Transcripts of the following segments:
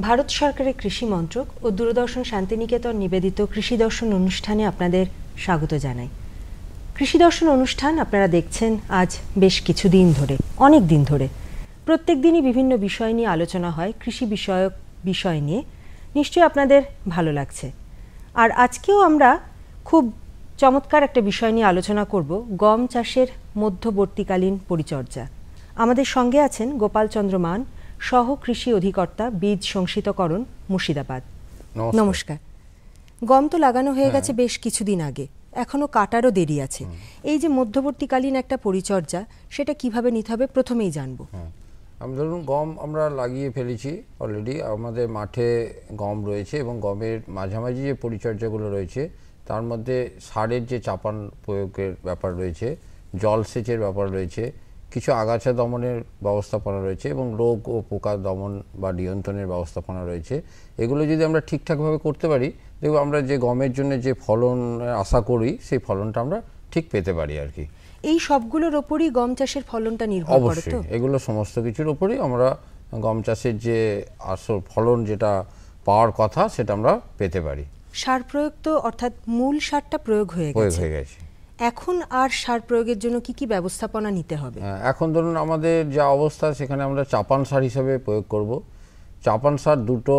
ভারত সরকারের কৃষি মন্ত্রক ও দূরদর্শন শান্তিনিকেতন নিবেদিত কৃষি দর্শন অনুষ্ঠানে আপনাদের স্বাগত জানাই। কৃষি দর্শন অনুষ্ঠান আপনারা দেখছেন আজ বেশ কিছুদিন ধরে, অনেক দিন ধরে। প্রত্যেক দিনই বিভিন্ন বিষয় নিয়ে আলোচনা হয়, কৃষি বিষয়ক বিষয় নিয়ে। নিশ্চয়ই আপনাদের ভালো লাগছে। আর আজকেও আমরা খুব চমৎকার একটা বিষয় নিয়ে আলোচনা করব, গম চাষের মধ্যবর্তীকালীন পরিচর্যা। আমাদের সঙ্গে আছেন গোপাল চন্দ্র মান, সহ কৃষি অধিকর্তা, বীজ সংশিতকরণ, মুর্শিদাবাদ। নমস্কার। গম তো লাগানো হয়ে গেছে বেশ কিছুদিন আগে, এখনো কাটারও দেরি আছে। এই যে মধ্যবর্তীকালীন একটা পরিচর্যা, সেটা কিভাবে নিতে হবে প্রথমেই জানবো। ধরুন গম আমরা লাগিয়ে ফেলেছি অলরেডি, আমাদের মাঠে গম রয়েছে এবং গমের মাঝামাঝি যে পরিচর্যাগুলো রয়েছে তার মধ্যে সারের যে চাপান প্রয়োগের ব্যাপার রয়েছে, জলসেচের ব্যাপার রয়েছে, কিছু আগাছা দমনের ব্যবস্থাপনা রয়েছে এবং রোগ ও পোকা দমন বা নিয়ন্ত্রণের ব্যবস্থাপনা রয়েছে। এগুলো যদি আমরা ঠিকঠাকভাবে করতে পারি, দেখব আমরা যে গমের জন্য যে ফলন আশা করি সেই ফলনটা আমরা ঠিক পেতে পারি আর কি। এই সবগুলোর ওপরই গম চাষের ফলনটা নির্ভর করে। তো এগুলো সমস্ত কিছুর ওপরই আমরা গম চাষের যে আসল ফলন যেটা পাওয়ার কথা সেটা আমরা পেতে পারি। সার প্রয়োগ তো, অর্থাৎ মূল সারটা প্রয়োগ হয়ে গেছে। এখন আর সার প্রয়োগের জন্য কি কি ব্যবস্থাপনা নিতে হবে? এখন ধরুন আমাদের যা অবস্থা, সেখানে আমরা চাপান সার হিসেবে প্রয়োগ করব। চাপান সার দুটো,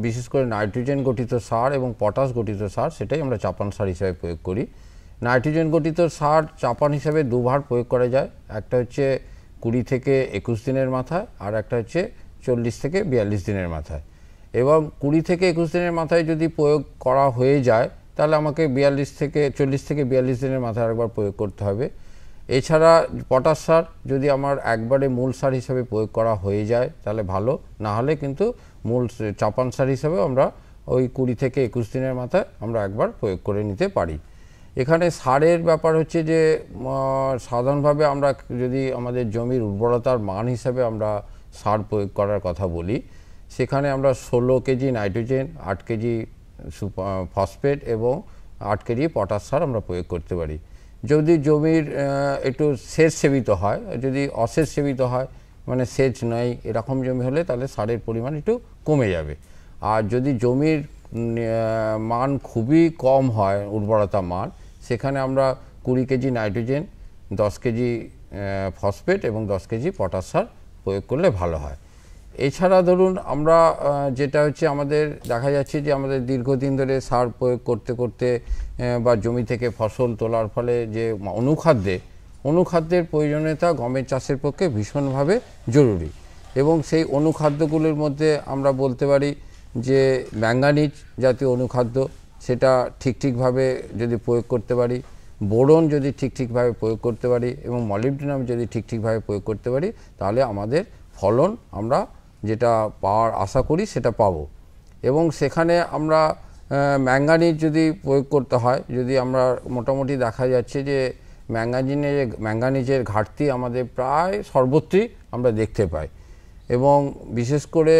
বিশেষ করে নাইট্রোজেন গঠিত সার এবং পটাশ গঠিত সার, সেটাই আমরা চাপান সার হিসেবে প্রয়োগ করি। নাইট্রোজেন গঠিত সার চাপান হিসাবে দুবার প্রয়োগ করা যায়। একটা হচ্ছে 20 থেকে 21 দিনের মাথায়, আর একটা হচ্ছে 40 থেকে 42 দিনের মাথায়। এবং 20 থেকে 21 দিনের মাথায় যদি প্রয়োগ করা হয়ে যায়, তাহলে আমাকে 40 থেকে 42 দিনের মাথায় একবার প্রয়োগ করতে হবে। এছাড়া পটাশ সার যদি আমার একবারে মূল সার হিসাবে প্রয়োগ করা হয়ে যায় তাহলে ভালো, না হলে কিন্তু মূল চাপান সার হিসাবে আমরা ওই 20 থেকে 21 দিনের মাথায় আমরা একবার প্রয়োগ করে নিতে পারি। এখানে সারের ব্যাপার হচ্ছে যে সাধারণভাবে আমরা যদি আমাদের জমির উর্বরতার মান হিসাবে আমরা সার প্রয়োগ করার কথা বলি, সেখানে আমরা 16 কেজি নাইট্রোজেন, 8 কেজি ফসফেট এবং 8 কেজি পটাশ সার আমরা প্রয়োগ করতে পারি। যদি জমির একটু সেচ সেবিত হয়, যদি অসেচ সেবিত হয়, মানে সেচ নেই এরকম জমি হলে তাহলে সারের পরিমাণ একটু কমে যাবে। আর যদি জমির মান খুবই কম হয়, উর্বরতা মান, সেখানে আমরা 20 কেজি নাইট্রোজেন, 10 কেজি ফসফেট এবং 10 কেজি পটাশ সার প্রয়োগ করলে ভালো হয়। এছাড়া ধরুন আমরা যেটা হচ্ছে আমাদের দেখা যাচ্ছে যে আমাদের দীর্ঘদিন ধরে সার প্রয়োগ করতে করতে বা জমি থেকে ফসল তোলার ফলে যে অনুখাদ্যের প্রয়োজনীয়তা গমের চাষের পক্ষে ভীষণভাবে জরুরি। এবং সেই অনুখাদ্যগুলির মধ্যে আমরা বলতে পারি যে ম্যাঙ্গানিজ জাতীয় অনুখাদ্য, সেটা ঠিকভাবে যদি প্রয়োগ করতে পারি, বোরন যদি ঠিকভাবে প্রয়োগ করতে পারি এবং মলিবডেনাম যদি ঠিকভাবে প্রয়োগ করতে পারি, তাহলে আমাদের ফলন আমরা যেটা পাওয়ার আশা করি সেটা পাবো। এবং সেখানে আমরা ম্যাঙ্গানিজ যদি প্রয়োগ করতে হয়, যদি আমরা মোটামুটি দেখা যাচ্ছে যে ম্যাঙ্গানিজের ঘাটতি আমাদের প্রায় সর্বত্রই আমরা দেখতে পাই। এবং বিশেষ করে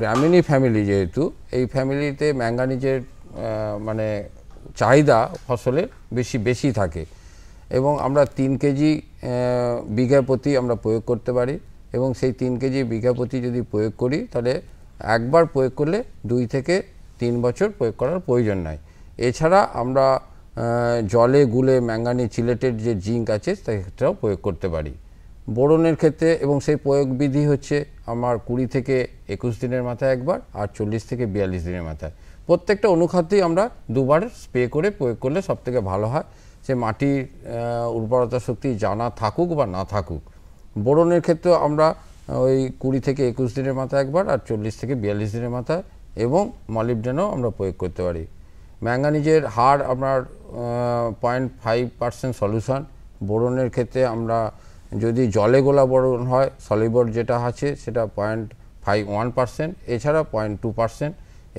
গ্রামীণ ফ্যামিলি, যেহেতু এই ফ্যামিলিতে ম্যাঙ্গানিজের মানে চাহিদা ফসলের বেশি থাকে। এবং আমরা 3 কেজি বিঘা প্রতি আমরা প্রয়োগ করতে পারি। এবং সেই 3 কেজি বিঘা প্রতি যদি প্রয়োগ করি, তাহলে একবার প্রয়োগ করলে 2 থেকে 3 বছর প্রয়োগ করার প্রয়োজন নাই। এছাড়া আমরা জলে গুলে ম্যাঙ্গানিজ চিলেটের যে জিঙ্ক আছে সেটাও প্রয়োগ করতে পারি বোরনের ক্ষেত্রে। এবং সেই প্রয়োগ বিধি হচ্ছে আমার 20 থেকে 21 দিনের মাথায় একবার, আর 40 থেকে 42 দিনের মাথায়। প্রত্যেকটা অনুখাদ্যেই আমরা দুবার স্প্রে করে প্রয়োগ করলে সবথেকে ভালো হয়, সে মাটির উর্বরতা শক্তি জানা থাকুক বা না থাকুক। বোরনের ক্ষেত্রেও আমরা ওই 20 থেকে 21 দিনের মাথায় একবার, আর 40 থেকে 42 দিনের মাথায়, এবং মলিবডেনামও আমরা প্রয়োগ করতে পারি। ম্যাঙ্গানিজের হার আপনার 0.5% সলিউশন। বোরনের ক্ষেত্রে আমরা যদি জলে গোলা বোরন হয়, সলিবর যেটা আছে সেটা 0.51%, এছাড়া 0.2%,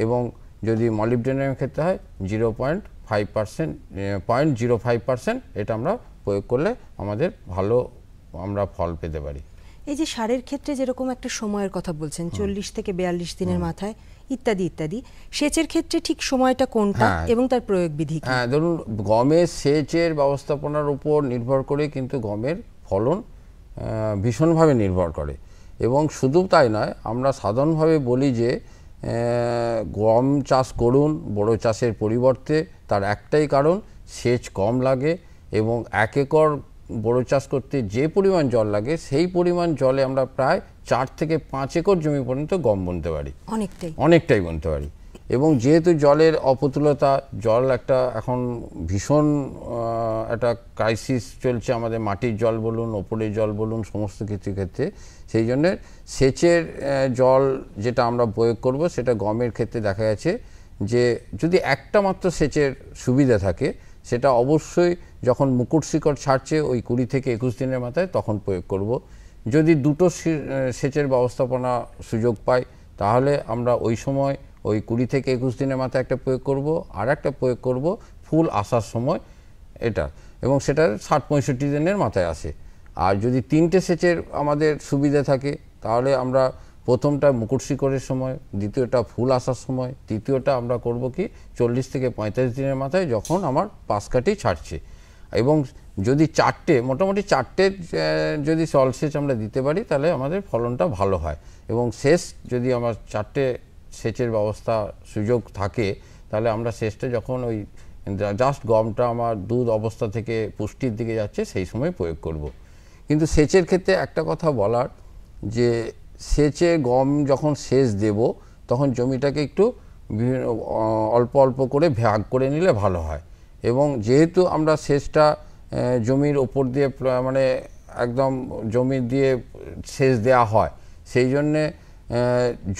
এবং যদি মলিবডেনামের ক্ষেত্রে হয় 0.05%, এটা আমরা প্রয়োগ করলে আমাদের ভালো আমরা ফল পেতে পারি। এই যে সারের ক্ষেত্রে যেরকম একটা সময়ের কথা বলছেন, 40 থেকে 42 দিনের মাথায় ইত্যাদি ইত্যাদি, সেচের ক্ষেত্রে ঠিক সময়টা কোনটা এবং তার প্রয়োগ বিধি কি? ধরুন গমের সেচের ব্যবস্থাপনার উপর নির্ভর করে কিন্তু গমের ফলন ভীষণভাবে নির্ভর করে। এবং শুধু তাই নয়, আমরা সাধারণভাবে বলি যে গম চাষ করুন বোরো চাষের পরিবর্তে, তার একটাই কারণ সেচ কম লাগে এবং 1 একর বোরো চাষ করতে যে পরিমাণ জল লাগে সেই পরিমাণ জলে আমরা প্রায় 4 থেকে 5 একর জমি পর্যন্ত গম বুনতে পারি, অনেকটাই বুনতে পারি। এবং যেহেতু জলের অপ্রতুলতা, জল একটা এখন ভীষণ একটা ক্রাইসিস চলছে আমাদের, মাটির জল বলুন ওপরের জল বলুন সমস্ত কিছুর ক্ষেত্রে, সেই জন্যে সেচের জল যেটা আমরা প্রয়োগ করব সেটা গমের ক্ষেত্রে দেখা গেছে যে যদি একটা মাত্র সেচের সুবিধা থাকে সেটা অবশ্যই যখন মুকুট শিকড় ছাড়ছে ওই 20 থেকে 21 দিনের মাথায় তখন প্রয়োগ করব। যদি দুটো সেচের ব্যবস্থাপনা সুযোগ পাই তাহলে আমরা ওই সময় ওই 20 থেকে 21 দিনের মাথায় একটা প্রয়োগ করব, আর একটা প্রয়োগ করব ফুল আসার সময় এটা, এবং সেটা 60-65 দিনের মাথায় আসে। আর যদি 3টে সেচের আমাদের সুবিধা থাকে তাহলে আমরা প্রথমটা মুকুট শিকড়ের সময়, দ্বিতীয়টা ফুল আসার সময়, তৃতীয়টা আমরা করব কি 40 থেকে 45 দিনের মাথায় যখন আমার পাশকাঠি ছাড়ছে। এবং যদি মোটামুটি 4টে যদি জলসেচ আমরা দিতে পারি তাহলে আমাদের ফলনটা ভালো হয়। এবং শেষ যদি আমার 4টে সেচের ব্যবস্থা সুযোগ থাকে তাহলে আমরা শেষটা যখন ওই জাস্ট গমটা আমার দুধ অবস্থা থেকে পুষ্টির দিকে যাচ্ছে সেই সময় প্রয়োগ করব। কিন্তু সেচের ক্ষেত্রে একটা কথা বলার, যে সেচে গম যখন সেচ দেব তখন জমিটাকে একটু অল্প অল্প করে ভাগ করে নিলে ভালো হয়। এবং যেহেতু আমরা সেচটা জমির ওপর দিয়ে মানে একদম জমি দিয়ে সেচ দেওয়া হয়, সেই জন্যে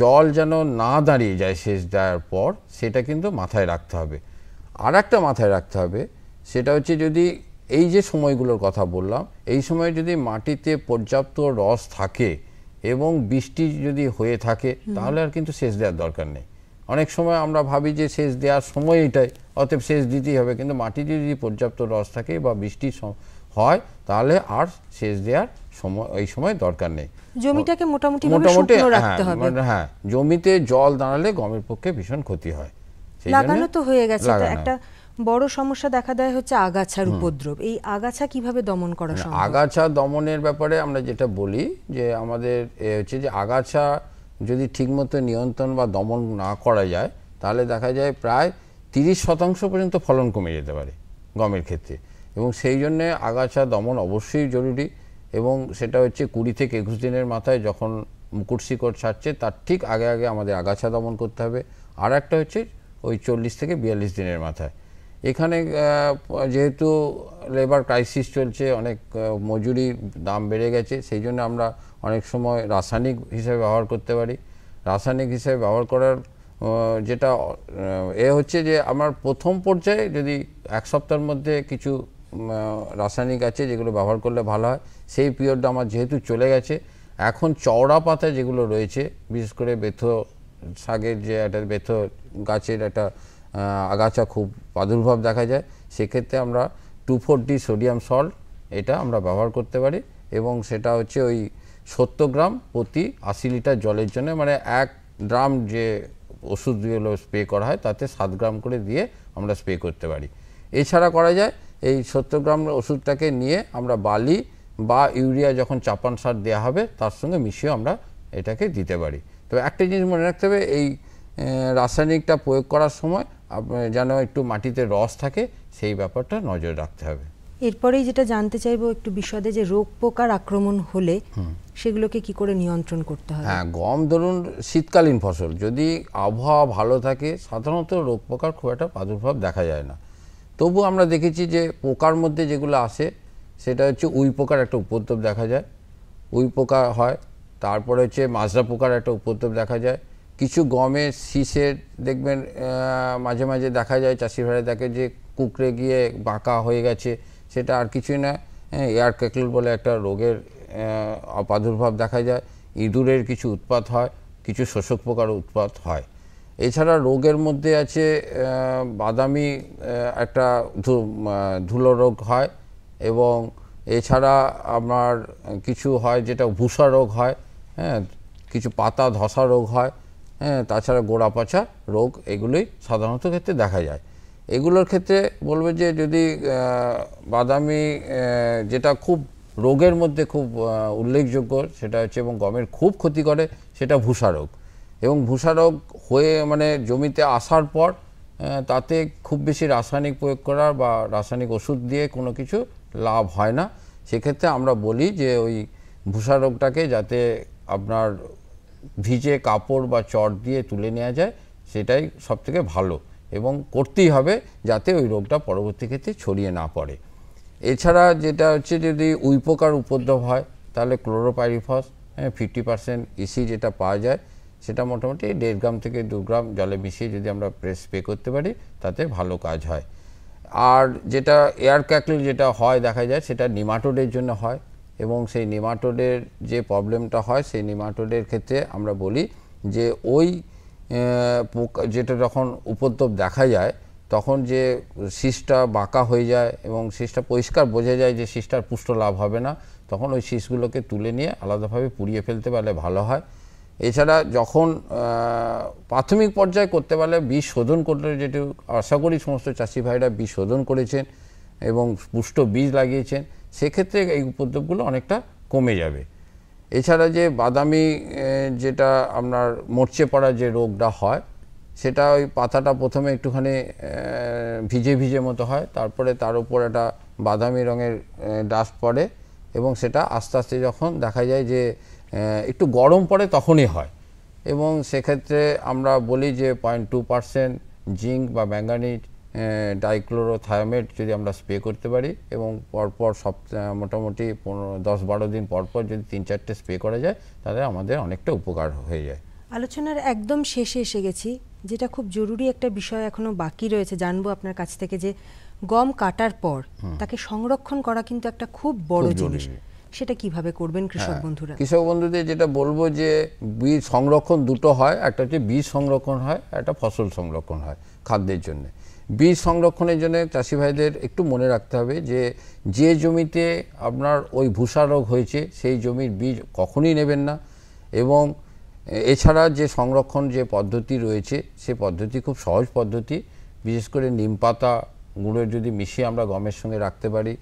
জল যেন না দাঁড়িয়ে যায় সেচ দেওয়ার পর, সেটা কিন্তু মাথায় রাখতে হবে। আর একটা মাথায় রাখতে হবে, সেটা হচ্ছে যদি এই যে সময়গুলোর কথা বললাম, এই সময় যদি মাটিতে পর্যাপ্ত রস থাকে এবং বৃষ্টি যদি হয়ে থাকে তাহলে আর কিন্তু সেচ দেওয়ার দরকার নেই। অনেক সময় আমরা ভাবি যে সেচ দেওয়ার সময় এটাই, অতএব সেচ দিতেই হবে, কিন্তু মাটিতে যদি পর্যাপ্ত রস থাকে বা বৃষ্টি হয় তাহলে আর সেচ দেওয়ার সময় এই সময় দরকার নেই। জমিটাকে মোটামুটি রাখতে হবে। হ্যাঁ, জমিতে জল দাঁড়ালে গমের পক্ষে ভীষণ ক্ষতি হয়। লাগানো তো হয়ে গেছে, একটা বড় সমস্যা দেখা দেয় হচ্ছে আগাছার উপদ্রব। এই আগাছা কিভাবে দমন করা সম্ভব? আগাছা দমনের ব্যাপারে আমরা যেটা বলি যে আমাদের হচ্ছে যে আগাছা যদি ঠিকমতো নিয়ন্ত্রণ বা দমন না করা যায় তাহলে দেখা যায় প্রায় 30% পর্যন্ত ফলন কমে যেতে পারে গমের ক্ষেত্রে। এবং সেই জন্যে আগাছা দমন অবশ্যই জরুরি, এবং সেটা হচ্ছে 20 থেকে 21 দিনের মাথায় যখন মুকুট শিকড় ছাড়ছে তার ঠিক আগে আগে আমাদের আগাছা দমন করতে হবে। আর একটা হচ্ছে ওই 40 থেকে 42 দিনের মাথায়। এখানে যেহেতু লেবার ক্রাইসিস চলছে, অনেক মজুরির দাম বেড়ে গেছে, সেই জন্য আমরা অনেক সময় রাসায়নিক হিসেবে ব্যবহার করতে পারি। রাসায়নিক হিসেবে ব্যবহার করার যেটা হচ্ছে যে আমার প্রথম পর্যায়ে যদি 1 সপ্তাহের মধ্যে কিছু রাসায়নিক আছে যেগুলো ব্যবহার করলে ভালো হয়, সেই পিরিয়ডটা আমার যেহেতু চলে গেছে, এখন চওড়া পাতায় যেগুলো রয়েছে, বিশেষ করে বেথো শাকের যে একটা বেথো গাছের একটা আগাছা খুব প্রাদুর্ভাব দেখা যায়, সেক্ষেত্রে আমরা 2,4-D সোডিয়াম সল্ট এটা আমরা ব্যবহার করতে পারি। এবং সেটা হচ্ছে ওই 70 গ্রাম প্রতি 80 লিটার জলের জন্য, মানে 1 ড্রাম যে ওষুধগুলো স্প্রে করা হয় তাতে 7 গ্রাম করে দিয়ে আমরা স্প্রে করতে পারি। এছাড়া করা যায় এই 70 গ্রাম ওষুধটাকে নিয়ে আমরা বালি বা ইউরিয়া যখন চাপান সার দেওয়া হবে তার সঙ্গে মিশিয়ে আমরা এটাকে দিতে পারি। তবে একটা জিনিস মনে রাখতে হবে, এই রাসায়নিকটা প্রয়োগ করার সময় যেন একটু মাটিতে রস থাকে সেই ব্যাপারটা নজর রাখতে হবে। এরপরেই যেটা জানতে চাইবো একটু বিশদে, যে রোগ পোকার আক্রমণ হলে সেগুলোকে কি করে নিয়ন্ত্রণ করতে হবে? হ্যাঁ, গম ধরুন শীতকালীন ফসল, যদি আবহাওয়া ভালো থাকে সাধারণত রোগ পোকার খুব একটা প্রাদুর্ভাব দেখা যায় না। তবু আমরা দেখেছি যে পোকার মধ্যে যেগুলো আসে সেটা হচ্ছে উই পোকার একটা উপদ্রব দেখা যায়, উই পোকা হয়। তারপরে হচ্ছে মাজরা পোকার একটা উপদ্রব দেখা যায়। কিছু গমের শীষের দেখবেন মাঝে মাঝে দেখা যায়, চাষি ভাইরা দেখে যে কুকড়ে গিয়ে বাঁকা হয়ে গেছে, সেটা আর কিছুই না, এয়ার ক্যাকল বলে একটা রোগের প্রাদুর্ভাব দেখা যায়। ইঁদুরের কিছু উৎপাত হয়, কিছু শোষক পোকার উৎপাত হয়। এছাড়া রোগের মধ্যে আছে বাদামি একটা ধুলো রোগ হয়, এবং এছাড়া আমার কিছু হয় যেটা ভুসা রোগ হয়, হ্যাঁ, কিছু পাতা ধসা রোগ হয়, হ্যাঁ, তাছাড়া গোড়া পচা রোগ, এগুলোই সাধারণত ক্ষেত্রে দেখা যায়। এগুলোর ক্ষেত্রে বলবে যে যদি বাদামি যেটা খুব রোগের মধ্যে খুব উল্লেখযোগ্য সেটা হচ্ছে, এবং গমের খুব ক্ষতি করে সেটা ভুসা রোগ। এবং ভুসা রোগ হয়ে মানে জমিতে আসার পর তাতে খুব বেশি রাসায়নিক প্রয়োগ করা বা রাসায়নিক ওষুধ দিয়ে কোনো কিছু লাভ হয় না। সেক্ষেত্রে আমরা বলি যে ওই ভুসা রোগটাকে যাতে আপনার ভিজে কাপড় বা চট দিয়ে তুলে নেওয়া যায়, সেটাই সবথেকে ভালো, এবং করতেই হবে যাতে ওই রোগটা পরবর্তী ক্ষেত্রে ছড়িয়ে না পড়ে। এছাড়া যেটা হচ্ছে, যদি উইপোকার উপদ্রব হয় তাহলে ক্লোরোপাইরিফস 50% ইসি যেটা পাওয়া যায় সেটা মোটামুটি 1.5 গ্রাম থেকে 2 গ্রাম জলে মিশিয়ে যদি আমরা স্প্রে করতে পারি তাতে ভালো কাজ হয়। আর যেটা এয়ার ক্যাকল যেটা হয় দেখা যায় সেটা নিমাটোডের জন্য হয়, এবং সেই নিমাটোডের যে প্রবলেমটা হয় সেই নিমাটোডের ক্ষেত্রে আমরা বলি যে ওই পোকা যেটা যখন উপদ্রব দেখা যায় তখন যে শীষটা বাঁকা হয়ে যায় এবং শীষটা পরিষ্কার বোঝা যায় যে শীষটার পুষ্ট লাভ হবে না, তখন ওই শীষগুলোকে তুলে নিয়ে আলাদাভাবে পুড়িয়ে ফেলতে পারলে ভালো হয়। এছাড়া যখন প্রাথমিক পর্যায়ে করতে পারলে বীজ শোধন করলে, যেটি আশা করি সমস্ত চাষি ভাইরা বীজ শোধন করেছেন এবং পুষ্ট বীজ লাগিয়েছেন, সেক্ষেত্রে এই উপদ্রবগুলো অনেকটা কমে যাবে। এছাড়া যে বাদামি যেটা আপনার মরচে পড়া যে রোগটা হয়, সেটা ওই পাতাটা প্রথমে একটুখানি ভিজে ভিজে মতো হয়, তারপরে তার উপর একটা বাদামি রঙের ডাস্ট পড়ে, এবং সেটা আস্তে আস্তে যখন দেখা যায় যে একটু গরম পড়ে তখনই হয়। এবং সেক্ষেত্রে আমরা বলি যে 0.2% জিঙ্ক বা ম্যাঙ্গানিজ ডাইক্লোরোথায়োমেট যদি আমরা স্প্রে করতে পারি, এবং পরপর মোটামুটি 10-12 দিন পরপর যদি 3-4টে স্প্রে করা যায়, তাহলে আমাদের অনেকটা উপকার হয়ে যায়। আলোচনার একদম শেষে এসে গেছি, যেটা খুব জরুরি একটা বিষয় এখনো বাকি রয়েছে জানবো আপনার কাছ থেকে, যে গম কাটার পর তাকে সংরক্ষণ করা কিন্তু একটা খুব বড় জিনিস, সেটা কিভাবে করবেন কৃষক বন্ধুরা? কৃষক বন্ধুদের যেটা বলবো যে বীজ সংরক্ষণ দুটো হয়, একটা হচ্ছে বীজ সংরক্ষণ হয়, একটা ফসল সংরক্ষণ হয় খাদ্যের জন্য। বীজ সংরক্ষণের জন্য চাষি ভাইদের একটু মনে রাখতে হবে যে যে জমিতে আপনার ওই ভুসা রোগ হয়েছে সেই জমির বীজ কখনই নেবেন না। এবং এছাড়া যে সংরক্ষণ যে পদ্ধতি রয়েছে সে পদ্ধতি খুব সহজ পদ্ধতি, বিশেষ করে নিম পাতা গুঁড়ো যদি মিশিয়ে আমরা গমের সঙ্গে রাখতে পারি,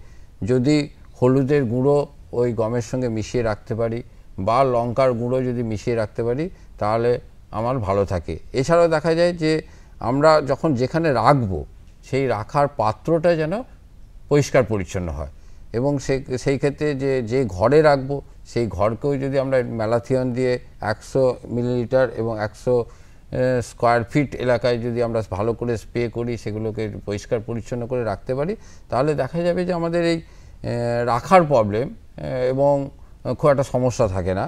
যদি হলুদের গুঁড়ো ওই গমের সঙ্গে মিশিয়ে রাখতে পারি, বা লঙ্কার গুঁড়ো যদি মিশিয়ে রাখতে পারি, তাহলে আমার ভালো থাকে। এছাড়াও দেখা যায় যে আমরা যখন যেখানে রাখবো সেই রাখার পাত্রটা যেন পরিষ্কার পরিচ্ছন্ন হয়, এবং সেই ক্ষেত্রে যে ঘরে রাখবো সেই ঘরকেও যদি আমরা ম্যালাথিয়ন দিয়ে 100 মিলিলিটার এবং 100 স্কোয়ার ফিট এলাকায় যদি আমরা ভালো করে স্প্রে করি, সেগুলোকে পরিষ্কার পরিচ্ছন্ন করে রাখতে পারি, তাহলে দেখা যাবে যে আমাদের এই রাখার প্রবলেম এবং খুব একটা সমস্যা থাকে না।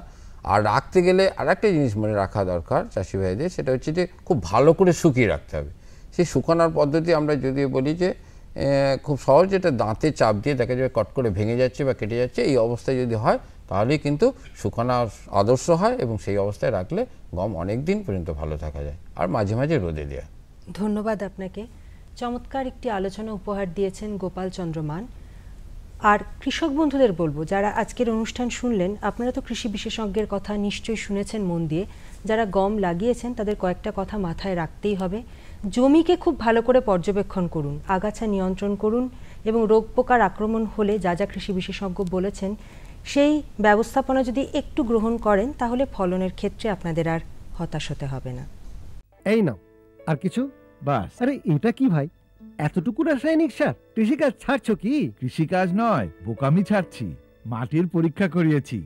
আর রাখতে গেলে আর একটা জিনিস মনে রাখা দরকার চাষি ভাইদের, সেটা হচ্ছে যে খুব ভালো করে শুকিয়ে রাখতে হবে। সেই শুকানোর পদ্ধতি আমরা যদি বলি যে খুব সহজ, যেটা দাঁতে চাপ দিয়ে দেখা যাবে কট করে ভেঙে যাচ্ছে বা কেটে যাচ্ছে, এই অবস্থায় যদি হয় তাহলেই কিন্তু শুকানো আদর্শ হয়, এবং সেই অবস্থায় রাখলে গম অনেক দিন পর্যন্ত ভালো থাকা যায়। আর মাঝে মাঝে রোদে দেওয়া। ধন্যবাদ আপনাকে। চমৎকার একটি আলোচনা উপহার দিয়েছেন গোপাল চন্দ্র মান। আর কৃষক বন্ধুদের বলবো, যারা আজকের অনুষ্ঠান শুনলেন, আপনারা তো কৃষি বিশেষজ্ঞের কথা নিশ্চয়ই শুনেছেন মন দিয়ে। যারা গম লাগিয়েছেন তাদের কয়েকটা কথা মাথায় রাখতেই হবে। জমিকে খুব ভালো করে পর্যবেক্ষণ করুন, আগাছা নিয়ন্ত্রণ করুন, এবং রোগ পোকার আক্রমণ হলে যা যা কৃষি বিশেষজ্ঞ বলেছেন সেই ব্যবস্থাপনা যদি একটু গ্রহণ করেন, তাহলে ফলনের ক্ষেত্রে আপনাদের আর হতাশ হতে হবে না। এই নাও আর কিছু বাস। আরে এটা কি ভাই, এতটুকু রাসায়নিক সার? কৃষিকাজ ছাড়ছো কি? কৃষিকাজ নয়, বোকামি ছাড়ছি। মাটির পরীক্ষা করিয়েছি।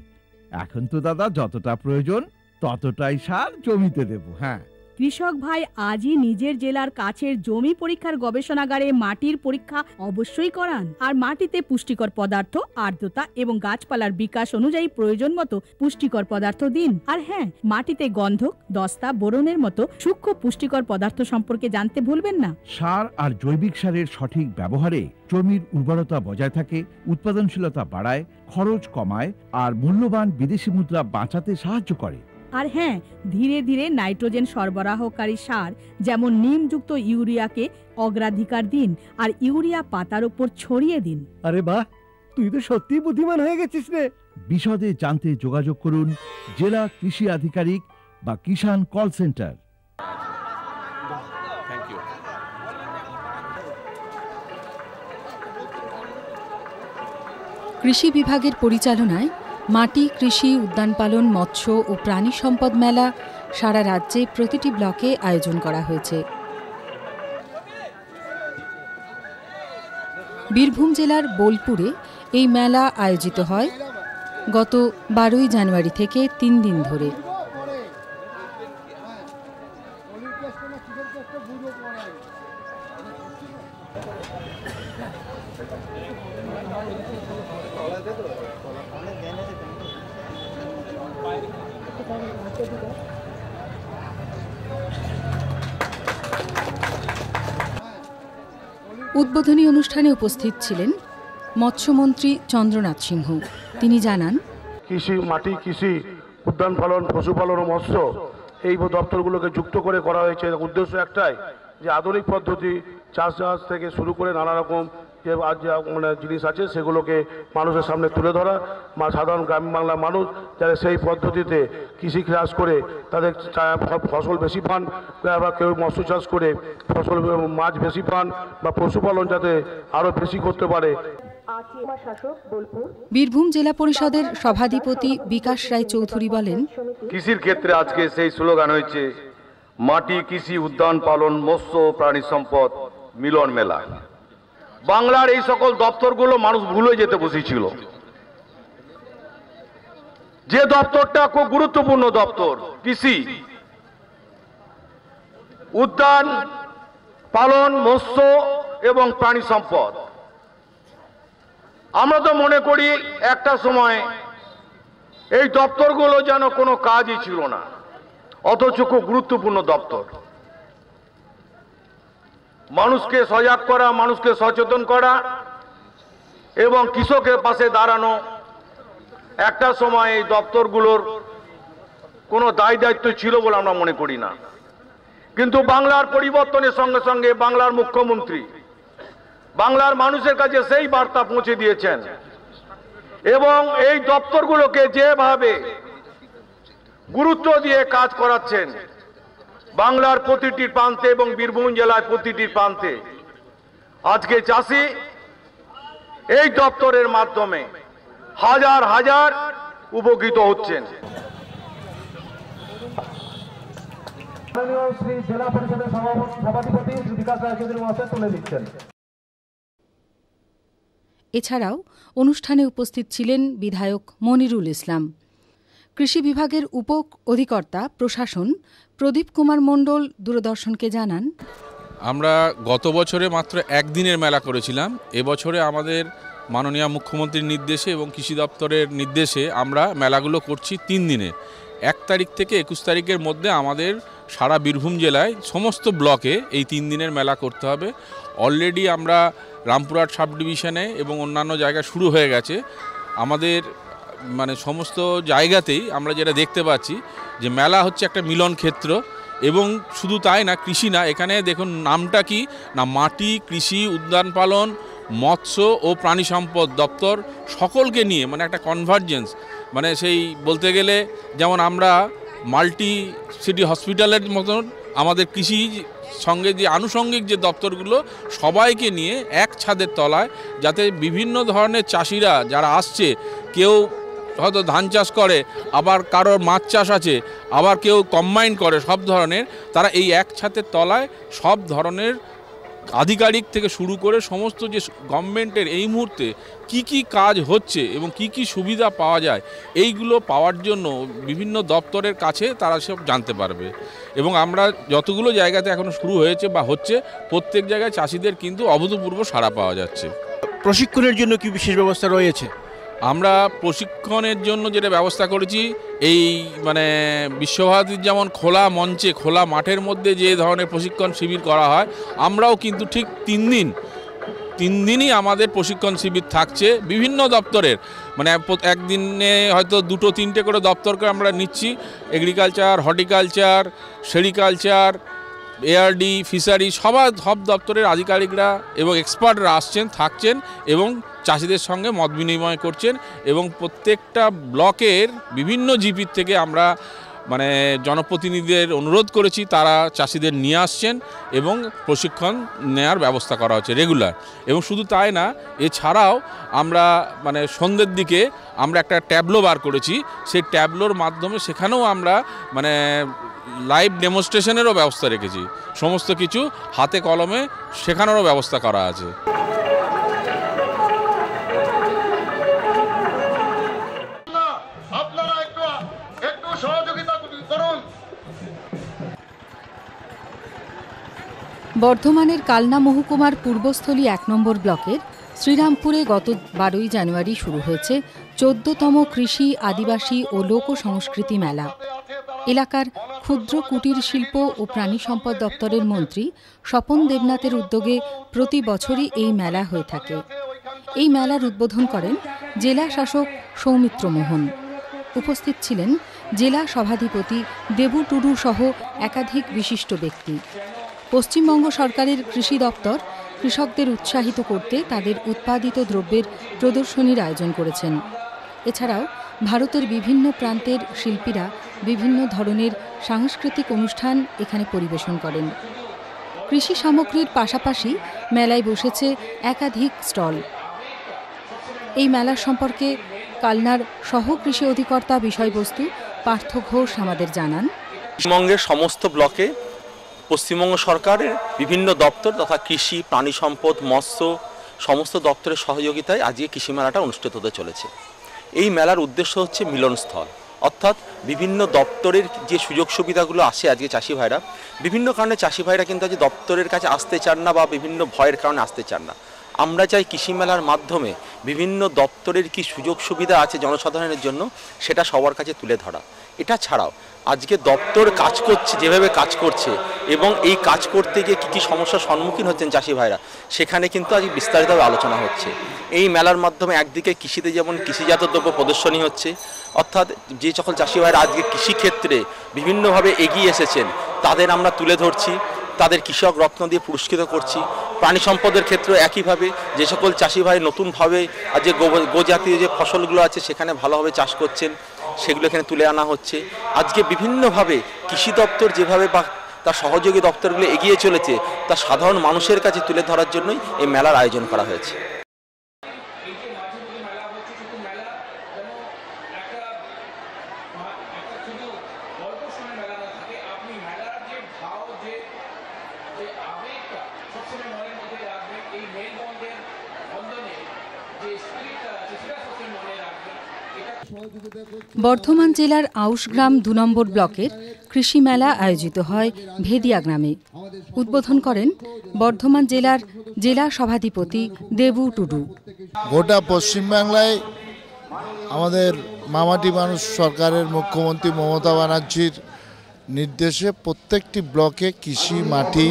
এখন তো দাদা যতটা প্রয়োজন ততটাই সার জমিতে দেব। হ্যাঁ, কৃষক ভাই আজই নিজের জেলার কাছের জমি পরীক্ষার গবেষণাগারে মাটির পরীক্ষা অবশ্যই করান। আর মাটিতে পুষ্টিকর পদার্থ, আর্দ্রতা এবং গাছপালার বিকাশ অনুযায়ী প্রয়োজন মতো পুষ্টিকর পদার্থ দিন। আর হ্যাঁ, মাটিতে গন্ধক, দস্তা, বোরনের মতো সূক্ষ্ম পুষ্টিকর পদার্থ সম্পর্কে জানতে ভুলবেন না। সার আর জৈবিক সারের সঠিক ব্যবহারে জমির উর্বরতা বজায় থাকে, উৎপাদনশীলতা বাড়ায়, খরচ কমায় আর মূল্যবান বিদেশি মুদ্রা বাঁচাতে সাহায্য করে। আর হ্যাঁ, ধীরে ধীরে নাইট্রোজেন সরবরাহকারী সার যেমন নিমযুক্ত ইউরিয়াকে অগ্রাধিকার দিন, আর ইউরিয়া পাতার উপর ছড়িয়ে দিন। আরে বাহ, তুই তো সত্যিই বুদ্ধিমান হয়ে গেছিস রে। বিশদে জানতে যোগাযোগ করুন জেলা কৃষি আধিকারিক বা কিষাণ কল সেন্টার। কৃষি বিভাগের পরিচালনায় মাটি, কৃষি, উদ্যান পালন, মৎস্য ও প্রাণী সম্পদ মেলা সারা রাজ্যে প্রতিটি ব্লকে আয়োজন করা হয়েছে। বীরভূম জেলার বোলপুরে এই মেলা আয়োজিত হয় গত 12ই জানুয়ারি থেকে 3 দিন ধরে। উদ্বোধনী অনুষ্ঠানে উপস্থিত ছিলেন মৎস্যমন্ত্রী চন্দ্রনাথ সিংহ। তিনি জানান, কৃষি, মাটি, কৃষি, উদ্যান পালন, পশুপালন ও মৎস্য এই দপ্তরগুলোকে যুক্ত করে করা হয়েছে। উদ্দেশ্য একটাই, যে আধুনিক পদ্ধতি চাষবাস থেকে শুরু করে নানা রকম যে মানে জিনিস আছে সেগুলোকে মানুষের সামনে তুলে ধরা, সাধারণ গ্রামীণ বাংলার মানুষ যারা সেই পদ্ধতিতে কৃষি চাষ করে তাদের ফসল বেশি পান, বা কেউ মৎস্য চাষ করে ফসল মাছ বেশি পান, বা পশুপালন যাতে আরও বেশি করতে পারে। বীরভূম জেলা পরিষদের সভাধিপতি বিকাশ রায় চৌধুরী বলেন, কৃষির ক্ষেত্রে আজকে সেই স্লোগান হয়েছে মাটি, কৃষি, উদ্যান পালন, মৎস্য প্রাণী সম্পদ মিলন মেলা। বাংলার এই সকল দপ্তরগুলো মানুষ ভুলে যেতে বসেছিল। যে দপ্তরটা খুব গুরুত্বপূর্ণ দপ্তর, কৃষি, উদ্যান পালন, মৎস্য এবং প্রাণী সম্পদ, আমরা তো মনে করি একটা সময় এই দপ্তরগুলো যেন কোনো কাজই ছিল না, অথচ খুব গুরুত্বপূর্ণ দপ্তর। মানুষকে সজাগ করা, মানুষকে সচেতন করা এবং কৃষকের পাশে দাঁড়ানো, একটা সময় এই দপ্তরগুলোর কোনো দায় দায়িত্ব ছিল বলে আমরা মনে করি না। কিন্তু বাংলার পরিবর্তনের সঙ্গে সঙ্গে বাংলার মুখ্যমন্ত্রী বাংলার মানুষের কাছে সেই বার্তা পৌঁছে দিয়েছেন এবং এই দপ্তরগুলোকে যেভাবে গুরুত্ব দিয়ে কাজ করাচ্ছেন, বাংলার প্রতিটি প্রান্তে এবং বীরভূম জেলার প্রতিটি প্রান্তে আজকে চাষি এই দপ্তরের মাধ্যমে হাজার হাজার উপকৃত হচ্ছেন। শ্রী জেলা পরিষদের সভাধিপতি শ্রী বিকাশ রায় চৌধুরী মহাশয় তুলে দিচ্ছেন। এছাড়াও অনুষ্ঠানে উপস্থিত ছিলেন বিধায়ক মনিরুল ইসলাম। কৃষি বিভাগের উপ অধিকর্তা প্রশাসন প্রদীপ কুমার মণ্ডল দূরদর্শনকে জানান, আমরা গত বছরে মাত্র একদিনের মেলা করেছিলাম। এবছরে আমাদের মাননীয় মুখ্যমন্ত্রীর নির্দেশে এবং কৃষি দপ্তরের নির্দেশে আমরা মেলাগুলো করছি 3 দিনে। 1 তারিখ থেকে 21 তারিখের মধ্যে আমাদের সারা বীরভূম জেলায় সমস্ত ব্লকে এই 3 দিনের মেলা করতে হবে। অলরেডি আমরা রামপুরহাট সাব ডিভিশনে এবং অন্যান্য জায়গায় শুরু হয়ে গেছে। আমাদের মানে সমস্ত জায়গাতেই আমরা যেটা দেখতে পাচ্ছি যে মেলা হচ্ছে একটা মিলন ক্ষেত্র। এবং শুধু তাই না, কৃষি না, এখানে দেখুন নামটা কি না, মাটি, কৃষি, উদ্যান পালন, মৎস্য ও প্রাণী সম্পদ দপ্তর সকলকে নিয়ে মানে একটা কনভার্জেন্স। মানে সেই বলতে গেলে যেমন আমরা মাল্টি সিটি হসপিটালের মতন আমাদের কৃষি সঙ্গে যে আনুষঙ্গিক যে দপ্তরগুলো সবাইকে নিয়ে এক ছাদের তলায়, যাতে বিভিন্ন ধরনের চাষিরা যারা আসছে, কেউ হয়তো ধান চাষ করে, আবার কারোর মাছ চাষ আছে, আবার কেউ কম্বাইন করে, সব ধরনের তারা এই এক ছাদের তলায় সব ধরনের আধিকারিক থেকে শুরু করে সমস্ত যে গভর্নমেন্টের এই মুহূর্তে কি কি কাজ হচ্ছে এবং কি কি সুবিধা পাওয়া যায় এইগুলো পাওয়ার জন্য বিভিন্ন দপ্তরের কাছে তারা সব জানতে পারবে। এবং আমরা যতগুলো জায়গাতে এখনো শুরু হয়েছে বা হচ্ছে, প্রত্যেক জায়গায় চাষিদের কিন্তু অভূতপূর্ব সাড়া পাওয়া যাচ্ছে। প্রশিক্ষণের জন্য কি বিশেষ ব্যবস্থা রয়েছে? আমরা প্রশিক্ষণের জন্য যেটা ব্যবস্থা করেছি, এই মানে বিশ্বভারতীর যেমন খোলা মঞ্চে খোলা মাঠের মধ্যে যে ধরনের প্রশিক্ষণ শিবির করা হয়, আমরাও কিন্তু ঠিক 3 দিনই আমাদের প্রশিক্ষণ শিবির থাকছে বিভিন্ন দপ্তরের। মানে একদিনে হয়তো 2-3টে করে দপ্তরকে আমরা নিচ্ছি। Agriculture, horticulture, sericulture, ARD, fishery, সব দপ্তরের আধিকারিকরা এবং এক্সপার্টরা আসছেন, থাকছেন এবং চাষিদের সঙ্গে মত বিনিময় করছেন। এবং প্রত্যেকটা ব্লকের বিভিন্ন জিপির থেকে আমরা মানে জনপ্রতিনিধিদের অনুরোধ করেছি, তারা চাষিদের নিয়ে আসছেন এবং প্রশিক্ষণ নেওয়ার ব্যবস্থা করা হচ্ছে রেগুলার। এবং শুধু তাই না, এছাড়াও আমরা মানে সন্ধ্যের দিকে আমরা একটা ট্যাবলো বার করেছি, সেই ট্যাবলোর মাধ্যমে সেখানেও আমরা মানে লাইভ ডেমনস্ট্রেশনেরও ব্যবস্থা রেখেছি, সমস্ত কিছু হাতে কলমে শেখানোরও ব্যবস্থা করা আছে। বর্ধমানের কালনা মহকুমার পূর্বস্থলী ১ নম্বর ব্লকের শ্রীরামপুরে গত ১২ই জানুয়ারি শুরু হয়েছে ১৪তম কৃষি, আদিবাসী ও লোক সংস্কৃতি মেলা। এলাকার ক্ষুদ্র কুটির শিল্প ও প্রাণী সম্পদ দপ্তরের মন্ত্রী স্বপন দেবনাথের উদ্যোগে প্রতি বছরই এই মেলা হয়ে থাকে। এই মেলার উদ্বোধন করেন জেলা শাসক সৌমিত্র মোহন। উপস্থিত ছিলেন জেলা সভাধিপতি দেবু টুডু সহ একাধিক বিশিষ্ট ব্যক্তি। পশ্চিমবঙ্গ সরকারের কৃষি দপ্তর কৃষকদের উৎসাহিত করতে তাদের উৎপাদিত দ্রব্যের প্রদর্শনীর আয়োজন করেছেন। এছাড়াও ভারতের বিভিন্ন প্রান্তের শিল্পীরা বিভিন্ন ধরনের সাংস্কৃতিক অনুষ্ঠান এখানে পরিবেশন করেন। কৃষি সামগ্রীর পাশাপাশি মেলায় বসেছে একাধিক স্টল। এই মেলা সম্পর্কে কালনার সহ কৃষি অধিকর্তা বিষয়বস্তু পার্থ ঘোষ আমাদের জানান, পশ্চিমবঙ্গের সমস্ত ব্লকে পশ্চিমবঙ্গ সরকারের বিভিন্ন দপ্তর তথা কৃষি, প্রাণী সম্পদ, মৎস্য সমস্ত দপ্তরের সহযোগিতায় আজকে কৃষি মেলাটা অনুষ্ঠিত হতে চলেছে। এই মেলার উদ্দেশ্য হচ্ছে মিলনস্থল, অর্থাৎ বিভিন্ন দপ্তরের যে সুযোগ সুবিধাগুলো আসে আজকে চাষি ভাইরা, বিভিন্ন কারণে চাষি ভাইরা কিন্তু আজ দপ্তরের কাছে আসতে চান না বা বিভিন্ন ভয়ের কারণে আসতে চান না। আমরা চাই কৃষি মেলার মাধ্যমে বিভিন্ন দপ্তরের কি সুযোগ সুবিধা আছে জনসাধারণের জন্য সেটা সবার কাছে তুলে ধরা। এটা ছাড়াও আজকে দপ্তর কাজ করছে যেভাবে কাজ করছে এবং এই কাজ করতে গিয়ে কী কী সমস্যার সম্মুখীন হচ্ছেন চাষি ভাইরা, সেখানে কিন্তু আজ বিস্তারিতভাবে আলোচনা হচ্ছে। এই মেলার মাধ্যমে একদিকে কৃষিতে যেমন কৃষিজাত দ্রব্য প্রদর্শনী হচ্ছে, অর্থাৎ যে সকল চাষি ভাইরা আজকে কৃষিক্ষেত্রে বিভিন্নভাবে এগিয়ে এসেছেন তাদের আমরা তুলে ধরছি, তাদের কৃষক রত্ন দিয়ে পুরস্কৃত করছি। প্রাণী সম্পদের ক্ষেত্রে একইভাবে যে সকল চাষি ভাই নতুনভাবে আজকে গোজাতীয় যে ফসলগুলো আছে সেখানে ভালোভাবে চাষ করছেন সেগুলো এখানে তুলে আনা হচ্ছে। আজকে বিভিন্নভাবে কৃষি দপ্তর যেভাবে বা তার সহযোগী দপ্তরগুলো এগিয়ে চলেছে তা সাধারণ মানুষের কাছে তুলে ধরার জন্যই এই মেলার আয়োজন করা হয়েছে। বর্ধমান জেলার আউশগ্রাম ২ নম্বর ব্লকের কৃষি মেলা আয়োজিত হয় ভেদিয়া গ্রামে। উদ্বোধন করেন বর্ধমান জেলার জেলা সভাধিপতি দেবু টুডু। গোটা পশ্চিমবাংলায় আমাদের মামাটি মানুষ সরকারের মুখ্যমন্ত্রী মমতা ব্যানার্জির নির্দেশে প্রত্যেকটি ব্লকে কৃষি, মাটি,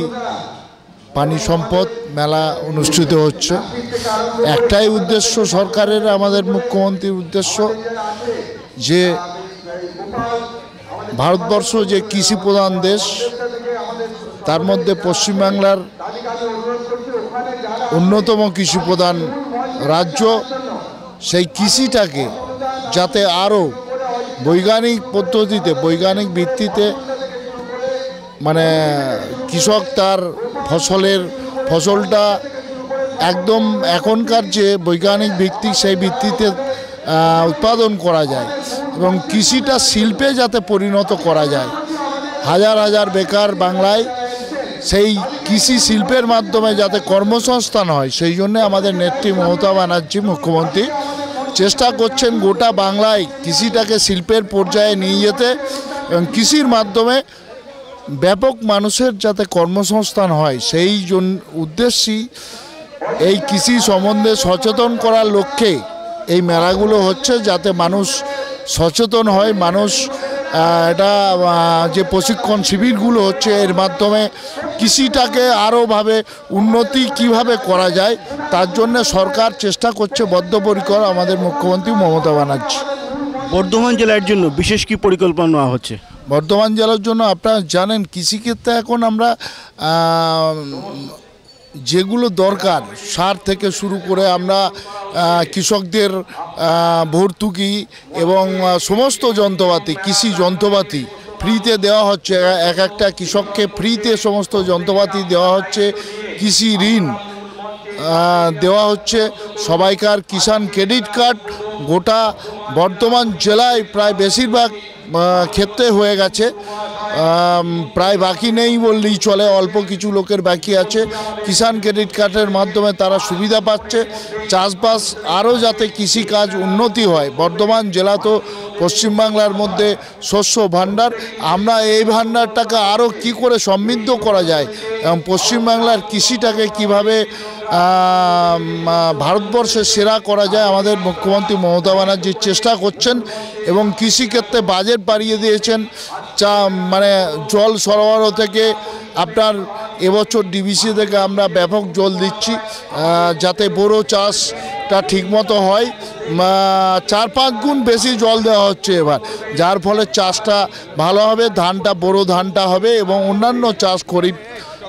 পানি সম্পদ মেলা অনুষ্ঠিত হচ্ছে। একটাই উদ্দেশ্য সরকারের, আমাদের মুখ্যমন্ত্রীর উদ্দেশ্য যে ভারতবর্ষ যে কৃষি প্রধান দেশ, তার মধ্যে পশ্চিমবাংলার অন্যতম কৃষি প্রধান রাজ্য, সেই কৃষিটাকে যাতে আরও বৈজ্ঞানিক পদ্ধতিতে, বৈজ্ঞানিক ভিত্তিতে মানে কৃষক তার ফসলটা একদম এখনকার যে বৈজ্ঞানিক ভিত্তি সেই ভিত্তিতে উৎপাদন করা যায় এবং কৃষিটা শিল্পে যাতে পরিণত করা যায়। হাজার হাজার বেকার বাংলায় সেই কৃষি শিল্পের মাধ্যমে যাতে কর্মসংস্থান হয়, সেই জন্যে আমাদের নেত্রী মমতা ব্যানার্জি মুখ্যমন্ত্রী চেষ্টা করছেন গোটা বাংলায় কৃষিটাকে শিল্পের পর্যায়ে নিয়ে যেতে এবং কৃষির মাধ্যমে ব্যাপক মানুষের যাতে কর্মসংস্থান হয়, সেই উদ্দেশ্যেই এই কৃষি সম্বন্ধে সচেতন করার লক্ষ্যে এই মেলাগুলো হচ্ছে, যাতে মানুষ সচেতন হয়। মানুষ এটা যে প্রশিক্ষণ শিবিরগুলো হচ্ছে এর মাধ্যমে কৃষিটাকে আরোভাবে উন্নতি কিভাবে করা যায় তার জন্য সরকার চেষ্টা করছে বদ্ধপরিকর আমাদের মুখ্যমন্ত্রী মমতা ব্যানার্জি। বর্ধমান জেলার জন্য বিশেষ কি পরিকল্পনা নেওয়া হচ্ছে? বর্ধমান জেলার জন্য আপনারা জানেন কৃষিক্ষেত্রে এখন আমরা যেগুলো দরকার সার থেকে শুরু করে আমরা কৃষকদের ভর্তুকি এবং সমস্ত যন্ত্রপাতি, কৃষি যন্ত্রপাতি ফ্রিতে দেওয়া হচ্ছে, এক একটা কৃষককে ফ্রিতে সমস্ত যন্ত্রপাতি দেওয়া হচ্ছে, কৃষি ঋণ দেওয়া হচ্ছে, সবাইকার কিষাণ ক্রেডিট কার্ড গোটা বর্ধমান জেলায় প্রায় বেশিরভাগ ক্ষেত্রে হয়ে গেছে, প্রায় বাকি নেই বললেই চলে, অল্প কিছু লোকের বাকি আছে। কিষাণ ক্রেডিট কার্ডের মাধ্যমে তারা সুবিধা পাচ্ছে। চাষবাস আরও যাতে কৃষিকাজ উন্নতি হয়, বর্ধমান জেলা তো পশ্চিমবাংলার মধ্যে শস্য ভাণ্ডার, আমরা এই ভাণ্ডারটাকে আরও কি করে সমৃদ্ধ করা যায় এবং পশ্চিমবাংলার কৃষিটাকে কিভাবে ভারতবর্ষের সেরা করা যায়, আমাদের মুখ্যমন্ত্রী মমতা ব্যানার্জি চেষ্টা করছেন এবং কৃষিক্ষেত্রে বাজেট বাড়িয়ে দিয়েছেন। মানে জল সরবরাহ থেকে আপনার এবছর ডিবিসি থেকে আমরা ব্যাপক জল দিচ্ছি যাতে বোরো চাষটা ঠিকমতো হয়। 4-5 গুণ বেশি জল দেওয়া হচ্ছে এবার, যার ফলে চাষটা ভালো হবে, ধানটা বোরো ধানটা হবে এবং অন্যান্য চাষ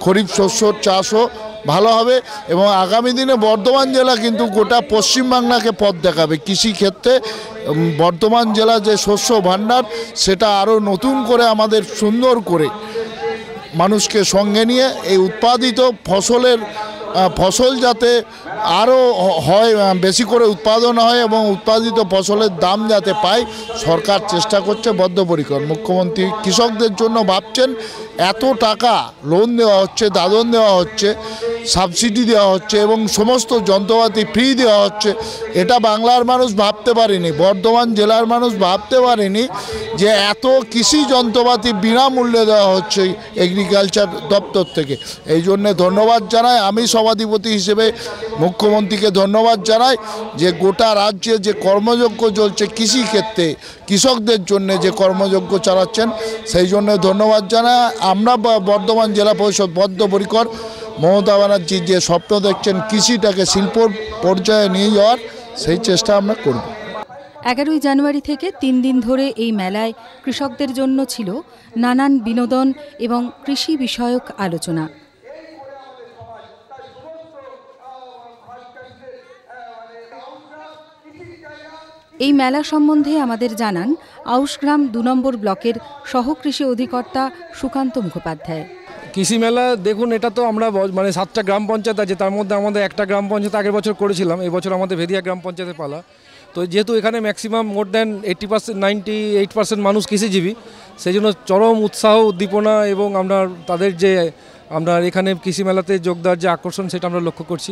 খরিফ শস্যর চাষও ভালো হবে এবং আগামী দিনে বর্ধমান জেলা কিন্তু গোটা পশ্চিমবাংলাকে পথ দেখাবে কৃষিক্ষেত্রে। বর্ধমান জেলা যে শস্য ভাণ্ডার সেটা আরও নতুন করে আমাদের সুন্দর করে মানুষকে সঙ্গে নিয়ে এই উৎপাদিত ফসল যাতে আরও হয়, বেশি করে উৎপাদন হয় এবং উৎপাদিত ফসলের দাম যাতে পায়, সরকার চেষ্টা করছে বদ্ধপরিকর। মুখ্যমন্ত্রী কৃষকদের জন্য ভাবছেন, এত টাকা লোন দেওয়া হচ্ছে, দাদন দেওয়া হচ্ছে, সাবসিডি দেওয়া হচ্ছে এবং সমস্ত যন্ত্রপাতি ফ্রি দেওয়া হচ্ছে। এটা বাংলার মানুষ ভাবতে পারেনি, বর্ধমান জেলার মানুষ ভাবতে পারেনি যে এত কৃষি যন্ত্রপাতি বিনামূল্যে দেওয়া হচ্ছে এগ্রিকালচার দপ্তর থেকে। এই জন্যে ধন্যবাদ জানাই, আমি সভাধিপতি হিসেবে মুখ্যমন্ত্রীকে ধন্যবাদ জানাই যে গোটা রাজ্যে যে কর্মযজ্ঞ চলছে কৃষিক্ষেত্রে, কৃষকদের জন্য যে কর্মযজ্ঞ চালাচ্ছেন, সেই জন্য ধন্যবাদ জানাই। আমরা বর্ধমান জেলা পরিষদ বদ্ধপরিকর, মমতা ব্যানার্জি যে স্বপ্ন দেখছেন কৃষিটাকে শিল্প পর্যায়ে নিয়ে যাওয়ার, সেই চেষ্টা আমরা করব। 11ই জানুয়ারি থেকে 3 দিন ধরে এই মেলায় কৃষকদের জন্য ছিল নানান বিনোদন এবং কৃষি বিষয়ক আলোচনা। এই মেলা সম্বন্ধে আমাদের জানান আউশগ্রাম 2 নম্বর ব্লকের সহকৃষি অধিকর্তা সুকান্ত মুখোপাধ্যায়। কৃষি মেলা দেখুন, এটা তো আমরা মানে 7টা গ্রাম পঞ্চায়েত আছে, তার মধ্যে আমাদের একটা গ্রাম পঞ্চায়েত আগের বছর করেছিলাম, এই বছর আমাদের ভেদিয়া গ্রাম পঞ্চায়েতের পালা। তো যেহেতু এখানে ম্যাক্সিমাম মোর দ্যান 98% মানুষ কৃষিজীবী, সেই জন্য চরম উৎসাহ উদ্দীপনা এবং আমরা এখানে কৃষি মেলাতে যোগ দেওয়ার যে আকর্ষণ সেটা আমরা লক্ষ্য করছি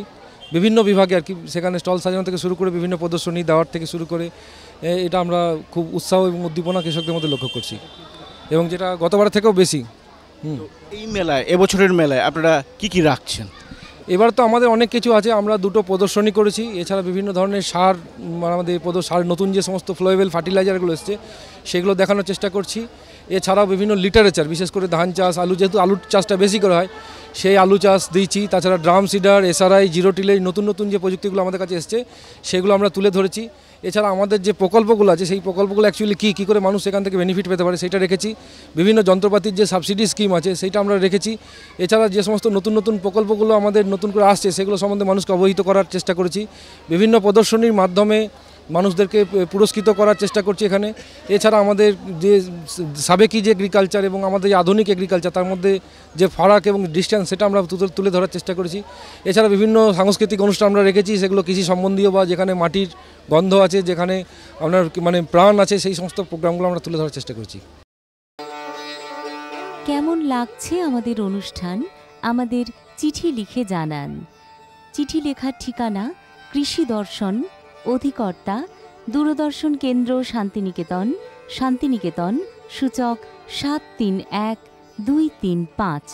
বিভিন্ন বিভাগে আর কি। সেখানে স্টল সাজানো থেকে শুরু করে বিভিন্ন প্রদর্শনী দেওয়ার থেকে শুরু করে এটা আমরা খুব উৎসাহ এবং উদ্দীপনা কৃষকদের মধ্যে লক্ষ্য করছি এবং যেটা গতবার থেকেও বেশি। এই মেলায়, এবছরের মেলায় আপনারা কি রাখছেন? এবার তো আমাদের অনেক কিছু আছে, আমরা 2টো প্রদর্শনী করেছি, এছাড়া বিভিন্ন ধরনের সার, আমাদের সার নতুন যে সমস্ত ফ্লোয়েবল ফার্টিলাইজারগুলো এসছে সেগুলো দেখানোর চেষ্টা করছি। এছাড়াও বিভিন্ন লিটারেচার, বিশেষ করে ধান চাষ, আলু, যেহেতু আলুর চাষটা বেশি করে হয় সেই আলু চাষ দিয়েছি। তাছাড়া drum seeder, SRI, zero tillage, নতুন যে প্রযুক্তিগুলো আমাদের কাছে এসছে সেগুলো আমরা তুলে ধরেছি। এছাড়া আমাদের যে প্রকল্পগুলো আছে সেই প্রকল্পগুলো অ্যাকচুয়ালি কী করে মানুষ এখান থেকে বেনিফিট পেতে পারে সেটা রেখেছি। বিভিন্ন যন্ত্রপাতির যে সাবসিডি স্কিম আছে সেইটা আমরা রেখেছি। এছাড়া যে সমস্ত নতুন প্রকল্পগুলো আমাদের নতুন করে আসছে সেগুলো সম্বন্ধে মানুষকে অবহিত করার চেষ্টা করেছি। বিভিন্ন প্রদর্শনীর মাধ্যমে মানুষদেরকে পুরস্কৃত করার চেষ্টা করছি এখানে। এছাড়া আমাদের যে সাবেকি যে এগ্রিকালচার এবং আমাদের যে আধুনিক এগ্রিকালচার, তার মধ্যে যে ফারাক এবং ডিস্টেন্স সেটা আমরা তুলে ধরার চেষ্টা করেছি। এছাড়া বিভিন্ন সাংস্কৃতিক অনুষ্ঠান আমরা রেখেছি, সেগুলো কৃষি সম্বন্ধীয় বা যেখানে মাটির গন্ধ আছে, যেখানে আপনার মানে প্রাণ আছে, সেই সমস্ত প্রোগ্রামগুলো আমরা তুলে ধরার চেষ্টা করছি। কেমন লাগছে আমাদের অনুষ্ঠান আমাদের চিঠি লিখে জানান। চিঠি লেখার ঠিকানা কৃষি দর্শন, অধিকর্তা দূরদর্শন কেন্দ্র, শান্তিনিকেতন, শান্তিনিকেতন, সূচক 731235।